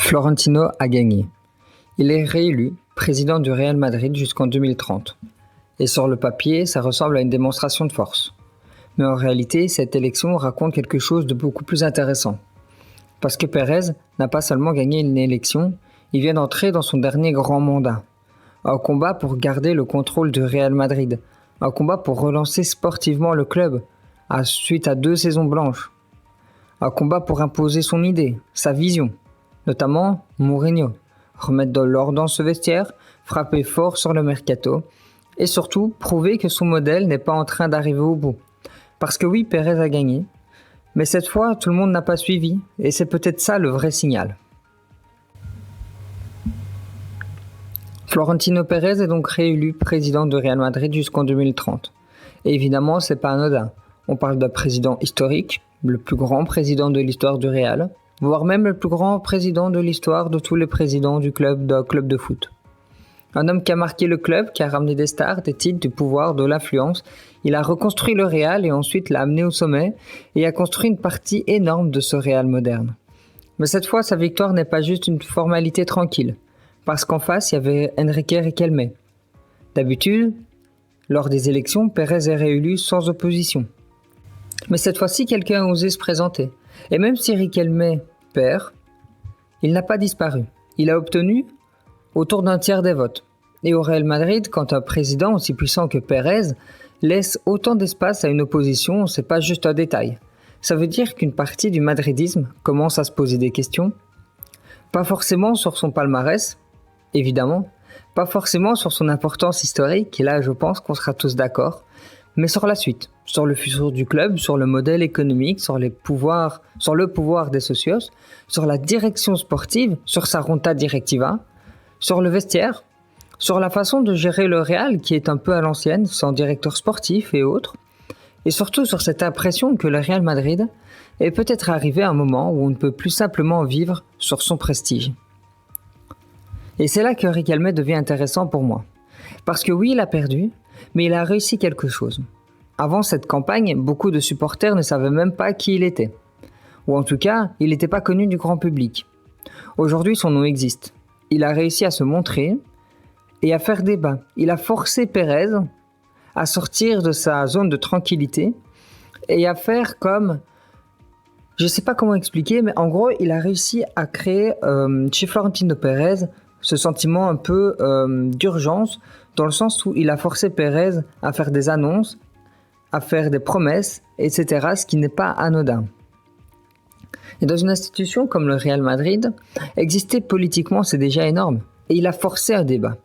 Florentino a gagné. Il est réélu président du Real Madrid jusqu'en 2030. Et sur le papier, ça ressemble à une démonstration de force. Mais en réalité, cette élection raconte quelque chose de beaucoup plus intéressant. Parce que Pérez n'a pas seulement gagné une élection, il vient d'entrer dans son dernier grand mandat. Un combat pour garder le contrôle du Real Madrid. Un combat pour relancer sportivement le club, suite à 2 saisons blanches. Un combat pour imposer son idée, sa vision. Notamment Mourinho. Remettre de l'ordre dans ce vestiaire, frapper fort sur le mercato. Et surtout, prouver que son modèle n'est pas en train d'arriver au bout. Parce que oui, Pérez a gagné. Mais cette fois, tout le monde n'a pas suivi. Et c'est peut-être ça le vrai signal. Florentino Pérez est donc réélu président du Real Madrid jusqu'en 2030. Et évidemment, c'est pas anodin. On parle d'un président historique, le plus grand président de l'histoire du Real, voire même le plus grand président de l'histoire de tous les présidents d'un club de foot. Un homme qui a marqué le club, qui a ramené des stars, des titres, du pouvoir, de l'influence. Il a reconstruit le Real et ensuite l'a amené au sommet et a construit une partie énorme de ce Real moderne. Mais cette fois, sa victoire n'est pas juste une formalité tranquille, parce qu'en face, il y avait Enrique Riquelme. D'habitude, lors des élections, Pérez est réélu sans opposition. Mais cette fois-ci, quelqu'un a osé se présenter. Et même si Riquelme perd, il n'a pas disparu. Il a obtenu autour d'un tiers des votes. Et au Real Madrid, quand un président aussi puissant que Pérez laisse autant d'espace à une opposition, c'est pas juste un détail. Ça veut dire qu'une partie du madridisme commence à se poser des questions. Pas forcément sur son palmarès, évidemment. Pas forcément sur son importance historique, et là je pense qu'on sera tous d'accord. Mais sur la suite, sur le futur du club, sur le modèle économique, sur le pouvoir des socios, sur la direction sportive, sur sa Junta Directiva, sur le vestiaire, sur la façon de gérer le Real qui est un peu à l'ancienne, sans directeur sportif et autres, et surtout sur cette impression que le Real Madrid est peut-être arrivé à un moment où on ne peut plus simplement vivre sur son prestige. Et c'est là que Riquelme devient intéressant pour moi. Parce que oui, il a perdu, mais il a réussi quelque chose. Avant cette campagne, beaucoup de supporters ne savaient même pas qui il était. Ou en tout cas, il n'était pas connu du grand public. Aujourd'hui, son nom existe. Il a réussi à se montrer et à faire débat. Il a forcé Pérez à sortir de sa zone de tranquillité et à faire comme... Je ne sais pas comment expliquer, mais en gros, il a réussi à créer chez Florentino Pérez ce sentiment un peu d'urgence, dans le sens où il a forcé Pérez à faire des annonces, à faire des promesses, etc., ce qui n'est pas anodin. Et dans une institution comme le Real Madrid, exister politiquement, c'est déjà énorme. Et il a forcé un débat.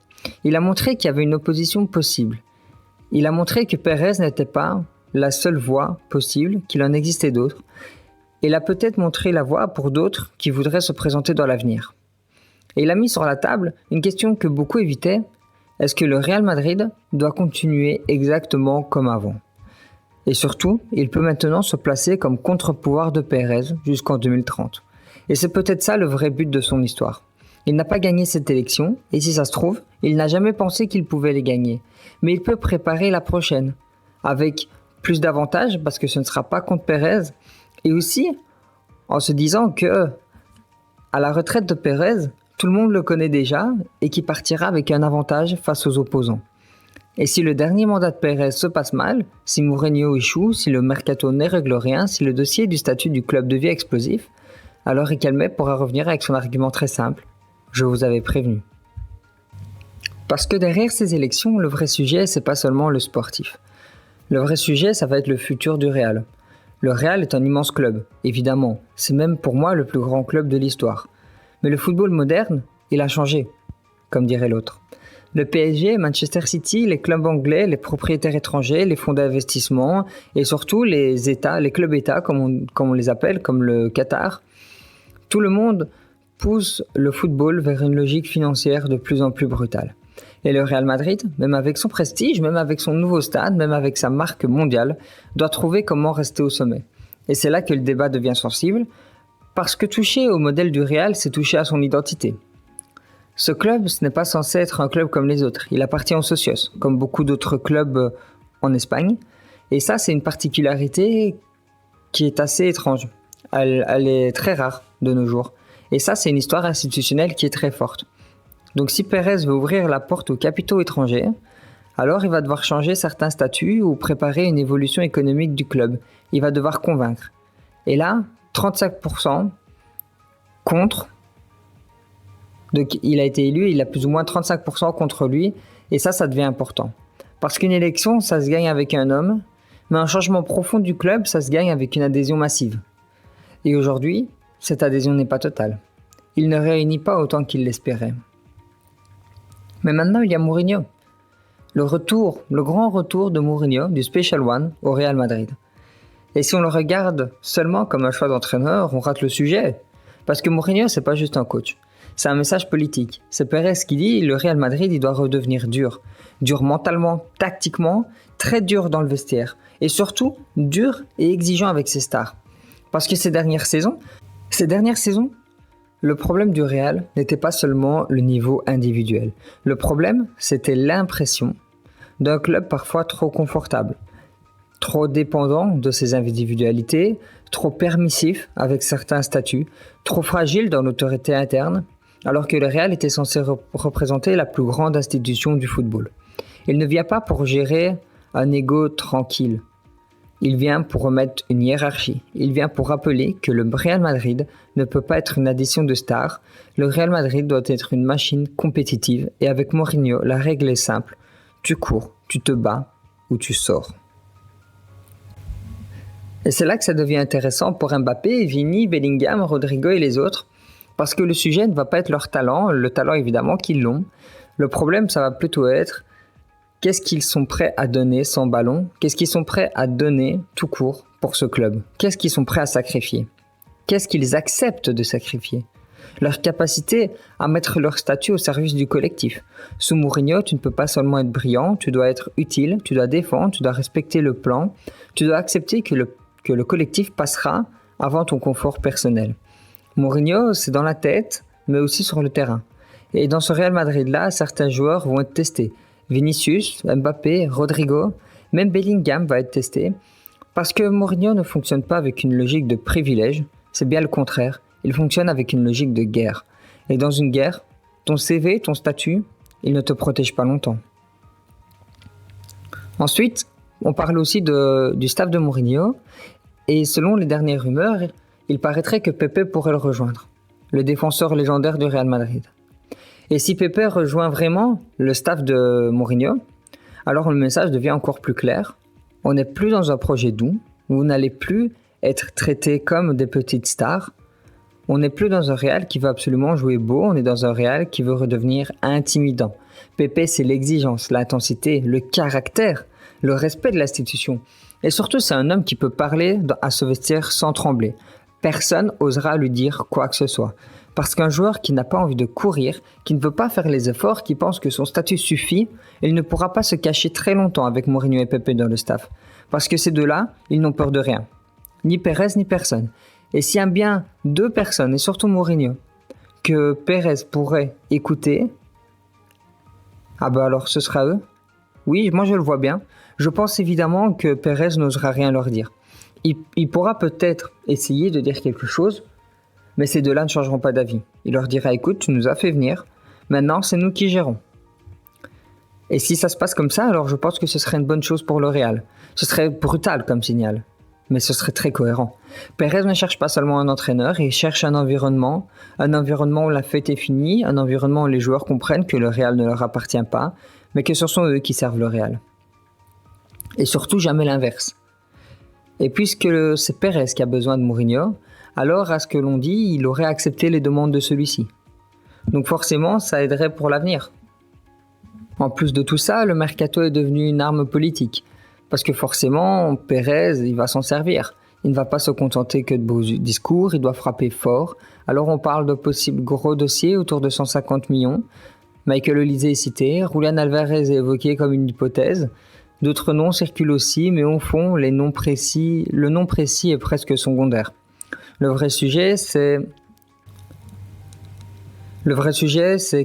Il a montré qu'il y avait une opposition possible. Il a montré que Pérez n'était pas la seule voie possible, qu'il en existait d'autres. Et il a peut-être montré la voie pour d'autres qui voudraient se présenter dans l'avenir. Et il a mis sur la table une question que beaucoup évitaient. Est-ce que le Real Madrid doit continuer exactement comme avant ? Et surtout, il peut maintenant se placer comme contre-pouvoir de Pérez jusqu'en 2030. Et c'est peut-être ça le vrai but de son histoire. Il n'a pas gagné cette élection, et si ça se trouve, il n'a jamais pensé qu'il pouvait les gagner. Mais il peut préparer la prochaine, avec plus d'avantages, parce que ce ne sera pas contre Pérez, et aussi en se disant que, à la retraite de Pérez, tout le monde le connaît déjà, et qui partira avec un avantage face aux opposants. Et si le dernier mandat de Pérez se passe mal, si Mourinho échoue, si le mercato ne règle rien, si le dossier du statut du club devient explosif, alors Riquelme pourra revenir avec son argument très simple. Je vous avais prévenu. Parce que derrière ces élections, le vrai sujet, c'est pas seulement le sportif. Le vrai sujet, ça va être le futur du Real. Le Real est un immense club, évidemment. C'est même pour moi le plus grand club de l'histoire. Mais le football moderne, il a changé, comme dirait l'autre. Le PSG, Manchester City, les clubs anglais, les propriétaires étrangers, les fonds d'investissement et surtout les États, les clubs États comme on les appelle, comme le Qatar. Tout le monde pousse le football vers une logique financière de plus en plus brutale. Et le Real Madrid, même avec son prestige, même avec son nouveau stade, même avec sa marque mondiale, doit trouver comment rester au sommet. Et c'est là que le débat devient sensible, parce que toucher au modèle du Real, c'est toucher à son identité. Ce club, ce n'est pas censé être un club comme les autres. Il appartient aux socios, comme beaucoup d'autres clubs en Espagne. Et ça, c'est une particularité qui est assez étrange. Elle est très rare de nos jours. Et ça, c'est une histoire institutionnelle qui est très forte. Donc si Pérez veut ouvrir la porte aux capitaux étrangers, alors il va devoir changer certains statuts ou préparer une évolution économique du club. Il va devoir convaincre. Et là, 35% contre. Donc il a été élu, il a plus ou moins 35% contre lui. Et ça devient important. Parce qu'une élection, ça se gagne avec un homme, mais un changement profond du club, ça se gagne avec une adhésion massive. Et aujourd'hui, cette adhésion n'est pas totale. Il ne réunit pas autant qu'il l'espérait. Mais maintenant, il y a Mourinho. Le grand retour de Mourinho, du Special One, au Real Madrid. Et si on le regarde seulement comme un choix d'entraîneur, on rate le sujet. Parce que Mourinho, c'est pas juste un coach. C'est un message politique. C'est Pérez qui dit le Real Madrid, il doit redevenir dur. Dur mentalement, tactiquement, très dur dans le vestiaire. Et surtout, dur et exigeant avec ses stars. Parce que ces dernières saisons, le problème du Real n'était pas seulement le niveau individuel. Le problème, c'était l'impression d'un club parfois trop confortable, trop dépendant de ses individualités, trop permissif avec certains statuts, trop fragile dans l'autorité interne, alors que le Real était censé représenter la plus grande institution du football. Il ne vient pas pour gérer un ego tranquille. Il vient pour remettre une hiérarchie. Il vient pour rappeler que le Real Madrid ne peut pas être une addition de stars. Le Real Madrid doit être une machine compétitive. Et avec Mourinho, la règle est simple. Tu cours, tu te bats ou tu sors. Et c'est là que ça devient intéressant pour Mbappé, Vini, Bellingham, Rodrigo et les autres. Parce que le sujet ne va pas être leur talent. Le talent évidemment qu'ils l'ont. Le problème, ça va plutôt être qu'est-ce qu'ils sont prêts à donner sans ballon? Qu'est-ce qu'ils sont prêts à donner tout court pour ce club? Qu'est-ce qu'ils sont prêts à sacrifier? Qu'est-ce qu'ils acceptent de sacrifier? Leur capacité à mettre leur statut au service du collectif. Sous Mourinho, tu ne peux pas seulement être brillant, tu dois être utile, tu dois défendre, tu dois respecter le plan, tu dois accepter que le collectif passera avant ton confort personnel. Mourinho, c'est dans la tête, mais aussi sur le terrain. Et dans ce Real Madrid-là, certains joueurs vont être testés. Vinicius, Mbappé, Rodrigo, même Bellingham va être testé. Parce que Mourinho ne fonctionne pas avec une logique de privilège, c'est bien le contraire. Il fonctionne avec une logique de guerre. Et dans une guerre, ton CV, ton statut, il ne te protège pas longtemps. Ensuite, on parle aussi du staff de Mourinho. Et selon les dernières rumeurs, il paraîtrait que Pepe pourrait le rejoindre, le défenseur légendaire du Real Madrid. Et si Pepe rejoint vraiment le staff de Mourinho, alors le message devient encore plus clair. On n'est plus dans un projet doux, où vous n'allez plus être traités comme des petites stars. On n'est plus dans un Real qui veut absolument jouer beau, on est dans un Real qui veut redevenir intimidant. Pepe, c'est l'exigence, l'intensité, le caractère, le respect de l'institution. Et surtout, c'est un homme qui peut parler à ce vestiaire sans trembler. Personne n'osera lui dire quoi que ce soit. Parce qu'un joueur qui n'a pas envie de courir, qui ne veut pas faire les efforts, qui pense que son statut suffit, il ne pourra pas se cacher très longtemps avec Mourinho et Pepe dans le staff. Parce que ces deux-là, ils n'ont peur de rien. Ni Pérez, ni personne. Et s'il y a bien deux personnes, et surtout Mourinho, que Pérez pourrait écouter, alors ce sera eux. Oui, moi je le vois bien. Je pense évidemment que Pérez n'osera rien leur dire. Il pourra peut-être essayer de dire quelque chose, mais ces deux-là ne changeront pas d'avis. Il leur dira, écoute, tu nous as fait venir, maintenant c'est nous qui gérons. Et si ça se passe comme ça, alors je pense que ce serait une bonne chose pour le Real. Ce serait brutal comme signal, mais ce serait très cohérent. Pérez ne cherche pas seulement un entraîneur, il cherche un environnement où la fête est finie, un environnement où les joueurs comprennent que le Real ne leur appartient pas, mais que ce sont eux qui servent le Real. Et surtout jamais l'inverse. Et puisque c'est Pérez qui a besoin de Mourinho, alors à ce que l'on dit, il aurait accepté les demandes de celui-ci. Donc forcément, ça aiderait pour l'avenir. En plus de tout ça, le mercato est devenu une arme politique. Parce que forcément, Pérez, il va s'en servir. Il ne va pas se contenter que de beaux discours, il doit frapper fort. Alors on parle de possibles gros dossiers autour de 150 millions. Michael Olise est cité, Julián Alvarez est évoqué comme une hypothèse. D'autres noms circulent aussi, mais au fond, le nom précis est presque secondaire. Le vrai sujet, c'est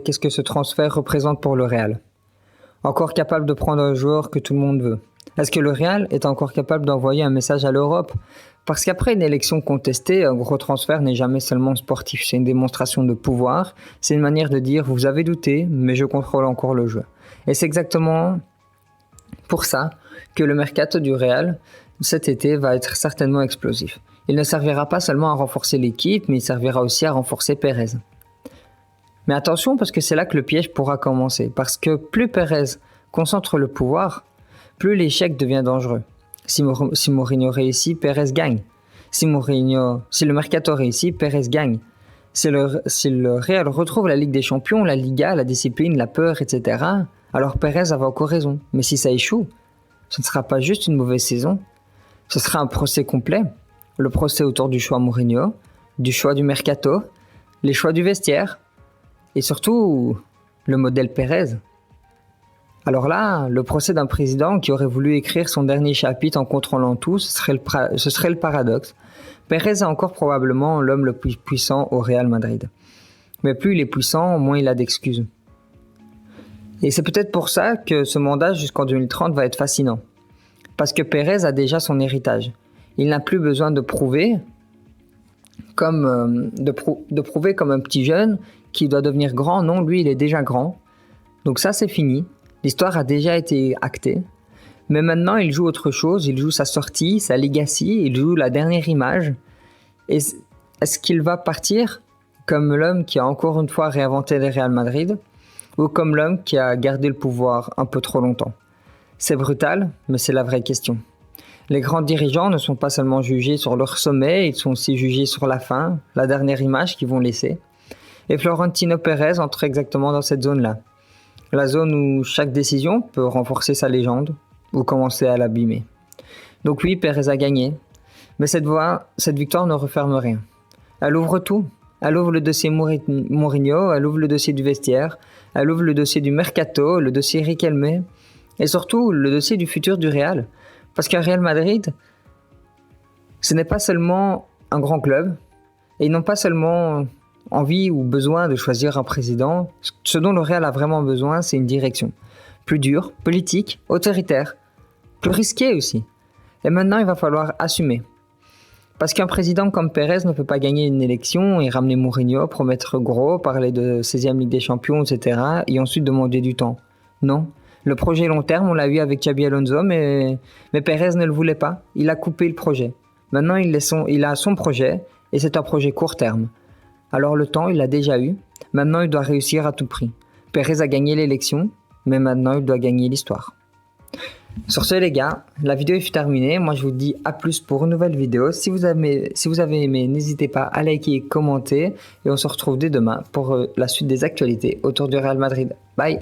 qu'est-ce que ce transfert représente pour le Real. Encore capable de prendre un joueur que tout le monde veut. Est-ce que le Real est encore capable d'envoyer un message à l'Europe? Parce qu'après une élection contestée, un gros transfert n'est jamais seulement sportif, c'est une démonstration de pouvoir, c'est une manière de dire vous avez douté, mais je contrôle encore le jeu. Et c'est exactement pour ça que le mercato du Real cet été va être certainement explosif. Il ne servira pas seulement à renforcer l'équipe, mais il servira aussi à renforcer Pérez. Mais attention parce que c'est là que le piège pourra commencer, parce que plus Pérez concentre le pouvoir, plus l'échec devient dangereux. Si Mourinho réussit, Pérez gagne. Si le mercato réussit, Pérez gagne. Si le Real retrouve la Ligue des Champions, la Liga, la discipline, la peur, etc., alors Pérez avait encore raison. Mais si ça échoue, ce ne sera pas juste une mauvaise saison, ce sera un procès complet. Le procès autour du choix Mourinho, du choix du mercato, les choix du vestiaire, et surtout le modèle Pérez. Alors là, le procès d'un président qui aurait voulu écrire son dernier chapitre en contrôlant tout, ce serait le paradoxe. Pérez est encore probablement l'homme le plus puissant au Real Madrid. Mais plus il est puissant, moins il a d'excuses. Et c'est peut-être pour ça que ce mandat jusqu'en 2030 va être fascinant. Parce que Pérez a déjà son héritage. Il n'a plus besoin de prouver comme un petit jeune qui doit devenir grand. Non, lui, il est déjà grand. Donc ça, c'est fini. L'histoire a déjà été actée. Mais maintenant, il joue autre chose. Il joue sa sortie, sa legacy. Il joue la dernière image. Et est-ce qu'il va partir comme l'homme qui a encore une fois réinventé le Real Madrid ou comme l'homme qui a gardé le pouvoir un peu trop longtemps? C'est brutal, mais c'est la vraie question. Les grands dirigeants ne sont pas seulement jugés sur leur sommet, ils sont aussi jugés sur la fin, la dernière image qu'ils vont laisser. Et Florentino Pérez entre exactement dans cette zone-là. La zone où chaque décision peut renforcer sa légende ou commencer à l'abîmer. Donc oui, Pérez a gagné, mais cette victoire ne referme rien. Elle ouvre tout. Elle ouvre le dossier Mourinho, elle ouvre le dossier du vestiaire, elle ouvre le dossier du mercato, le dossier Riquelme, et surtout le dossier du futur du Real. Parce qu'un Real Madrid, ce n'est pas seulement un grand club, et ils n'ont pas seulement envie ou besoin de choisir un président. Ce dont le Real a vraiment besoin, c'est une direction. Plus dure, politique, autoritaire, plus risquée aussi. Et maintenant, il va falloir assumer. Parce qu'un président comme Pérez ne peut pas gagner une élection et ramener Mourinho, promettre gros, parler de 16e Ligue des Champions, etc. et ensuite demander du temps. Non. Le projet long terme, on l'a eu avec Xabi Alonso, mais Pérez ne le voulait pas. Il a coupé le projet. Maintenant, il a son projet et c'est un projet court terme. Alors le temps, il l'a déjà eu. Maintenant, il doit réussir à tout prix. Pérez a gagné l'élection, mais maintenant, il doit gagner l'histoire. Sur ce les gars, la vidéo est terminée. Moi je vous dis à plus pour une nouvelle vidéo. Si vous avez aimé, n'hésitez pas à liker et commenter. Et on se retrouve dès demain pour la suite des actualités autour du Real Madrid. Bye.